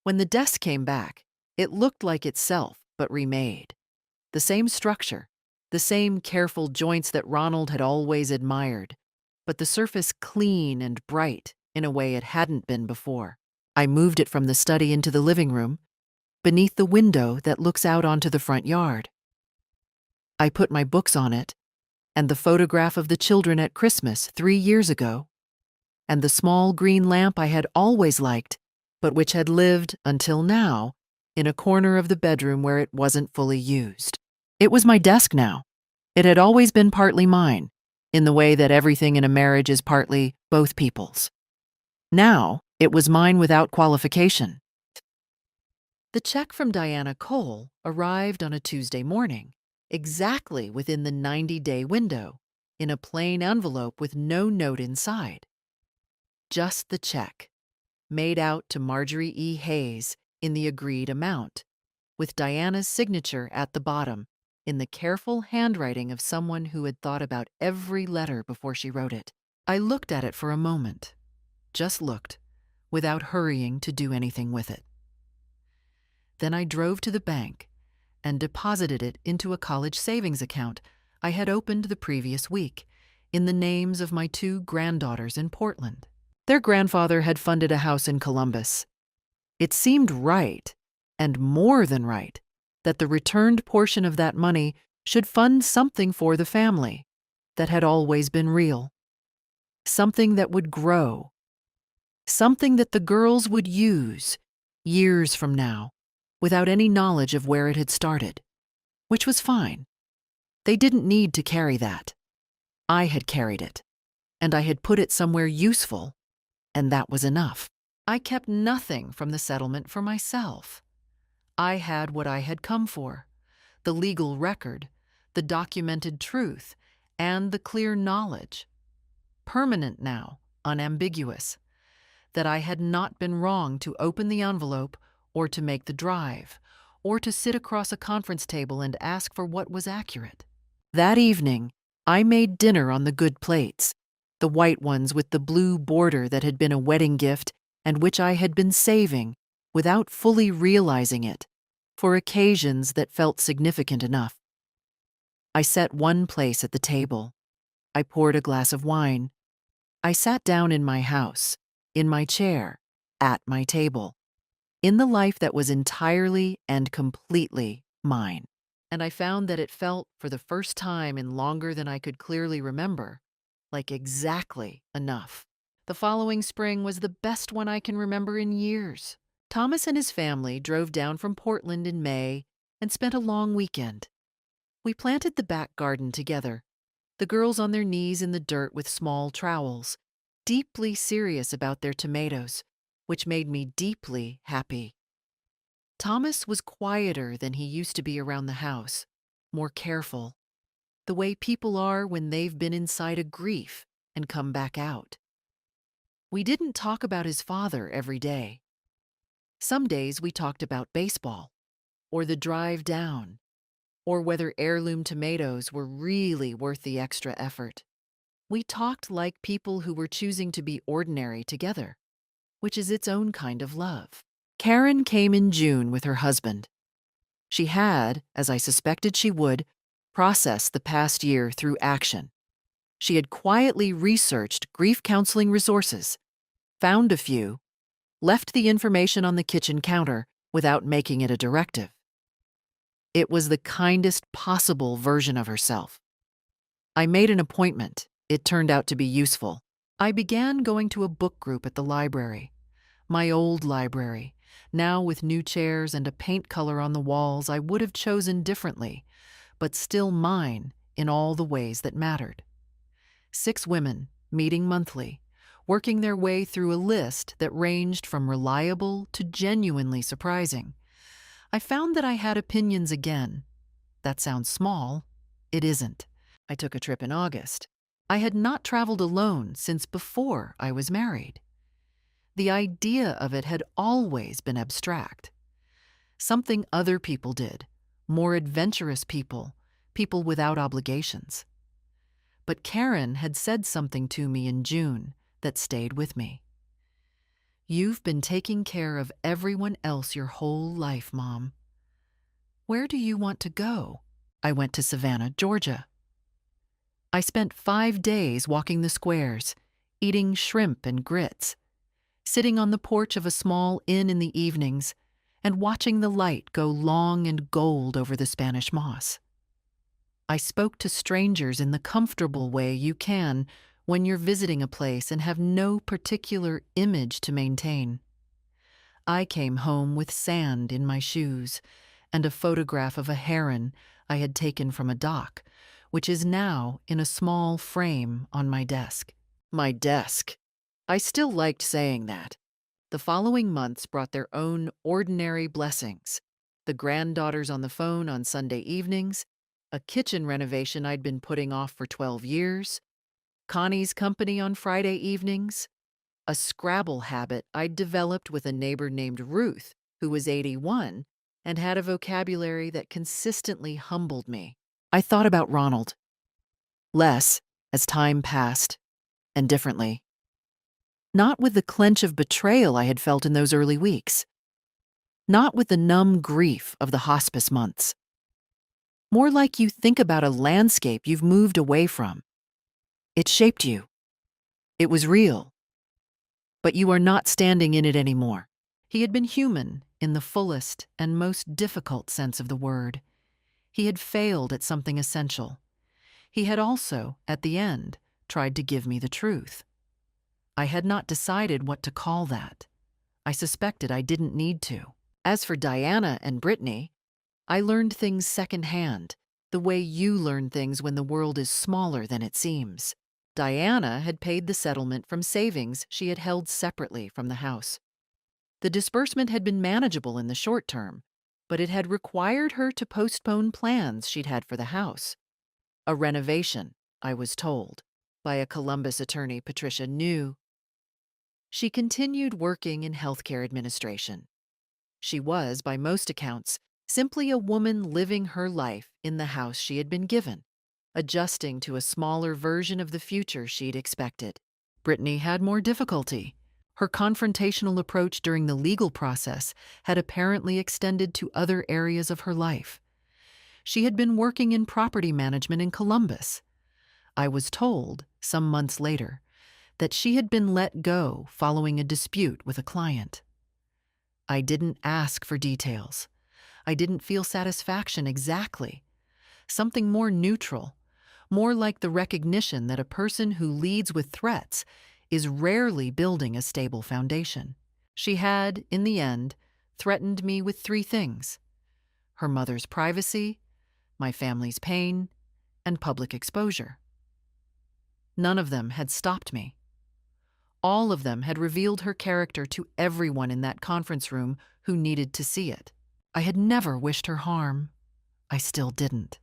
When the desk came back, It looked like itself, but remade. The same structure, the same careful joints that Ronald had always admired, but the surface clean and bright in a way it hadn't been before. I moved it from the study into the living room, beneath the window that looks out onto the front yard. I put my books on it, and the photograph of the children at Christmas 3 years ago, and the small green lamp I had always liked, but which had lived, until now, in a corner of the bedroom where it wasn't fully used. It was my desk now. It had always been partly mine, in the way that everything in a marriage is partly both people's. Now, it was mine without qualification. The check from Diana Cole arrived on a Tuesday morning, exactly within the 90-day window, in a plain envelope with no note inside. Just the check, made out to Marjorie E. Hayes in the agreed amount, with Diana's signature at the bottom, in the careful handwriting of someone who had thought about every letter before she wrote it. I looked at it for a moment, just looked, without hurrying to do anything with it. Then I drove to the bank and deposited it into a college savings account I had opened the previous week, in the names of my 2 granddaughters in Portland. Their grandfather had funded a house in Columbus. It seemed right, and more than right, that the returned portion of that money should fund something for the family that had always been real. Something that would grow. Something that the girls would use years from now, without any knowledge of where it had started, which was fine. They didn't need to carry that. I had carried it, and I had put it somewhere useful, and that was enough. I kept nothing from the settlement for myself. I had what I had come for, the legal record, the documented truth, and the clear knowledge, permanent now, unambiguous, that I had not been wrong to open the envelope or to make the drive, or to sit across a conference table and ask for what was accurate. That evening, I made dinner on the good plates, the white ones with the blue border that had been a wedding gift and which I had been saving, without fully realizing it, for occasions that felt significant enough. I set one place at the table. I poured a glass of wine. I sat down in my house, in my chair, at my table, in the life that was entirely and completely mine. And I found that it felt, for the first time in longer than I could clearly remember, like exactly enough. The following spring was the best one I can remember in years. Thomas and his family drove down from Portland in May and spent a long weekend. We planted the back garden together, the girls on their knees in the dirt with small trowels, deeply serious about their tomatoes, which made me deeply happy. Thomas was quieter than he used to be around the house, more careful, the way people are when they've been inside a grief and come back out. We didn't talk about his father every day. Some days we talked about baseball, or the drive down, or whether heirloom tomatoes were really worth the extra effort. We talked like people who were choosing to be ordinary together, which is its own kind of love. Karen came in June with her husband. She had, as I suspected she would, processed the past year through action. She had quietly researched grief counseling resources, found a few, left the information on the kitchen counter without making it a directive. It was the kindest possible version of herself. I made an appointment. It turned out to be useful. I began going to a book group at the library, my old library, now with new chairs and a paint color on the walls I would have chosen differently, but still mine in all the ways that mattered. 6 women, meeting monthly, working their way through a list that ranged from reliable to genuinely surprising. I found that I had opinions again. That sounds small. It isn't. I took a trip in August. I had not traveled alone since before I was married. The idea of it had always been abstract. Something other people did, more adventurous people, people without obligations. But Karen had said something to me in June that stayed with me. You've been taking care of everyone else your whole life, Mom. Where do you want to go? I went to Savannah, Georgia. I spent 5 days walking the squares, eating shrimp and grits, sitting on the porch of a small inn in the evenings, and watching the light go long and gold over the Spanish moss. I spoke to strangers in the comfortable way you can when you're visiting a place and have no particular image to maintain. I came home with sand in my shoes and a photograph of a heron I had taken from a dock, which is now in a small frame on my desk. My desk. I still liked saying that. The following months brought their own ordinary blessings. The granddaughters on the phone on Sunday evenings, a kitchen renovation I'd been putting off for 12 years, Connie's company on Friday evenings, a Scrabble habit I'd developed with a neighbor named Ruth, who was 81 and had a vocabulary that consistently humbled me. I thought about Ronald. Less, as time passed, and differently. Not with the clench of betrayal I had felt in those early weeks. Not with the numb grief of the hospice months. More like you think about a landscape you've moved away from. It shaped you. It was real. But you are not standing in it anymore. He had been human in the fullest and most difficult sense of the word. He had failed at something essential. He had also, at the end, tried to give me the truth. I had not decided what to call that. I suspected I didn't need to. As for Diana and Brittany, I learned things secondhand, the way you learn things when the world is smaller than it seems. Diana had paid the settlement from savings she had held separately from the house. The disbursement had been manageable in the short term, but it had required her to postpone plans she'd had for the house. A renovation, I was told, by a Columbus attorney Patricia knew. She continued working in healthcare administration. She was, by most accounts, simply a woman living her life in the house she had been given, adjusting to a smaller version of the future she'd expected. Brittany had more difficulty. Her confrontational approach during the legal process had apparently extended to other areas of her life. She had been working in property management in Columbus. I was told, some months later, that she had been let go following a dispute with a client. I didn't ask for details. I didn't feel satisfaction exactly. Something more neutral, more like the recognition that a person who leads with threats is rarely building a stable foundation. She had, in the end, threatened me with 3 things: her mother's privacy, my family's pain, and public exposure. None of them had stopped me. All of them had revealed her character to everyone in that conference room who needed to see it. I had never wished her harm. I still didn't.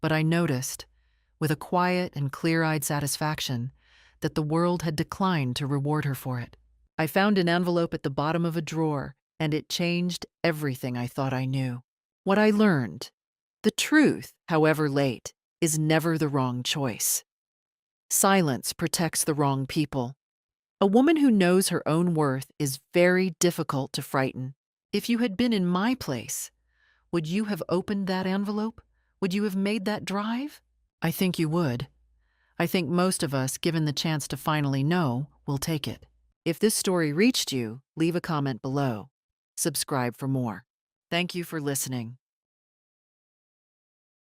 But I noticed, with a quiet and clear-eyed satisfaction, that the world had declined to reward her for it. I found an envelope at the bottom of a drawer, and it changed everything I thought I knew. What I learned: the truth, however late, is never the wrong choice. Silence protects the wrong people. A woman who knows her own worth is very difficult to frighten. If you had been in my place, would you have opened that envelope? Would you have made that drive? I think you would. I think most of us, given the chance to finally know, will take it. If this story reached you, leave a comment below. Subscribe for more. Thank you for listening.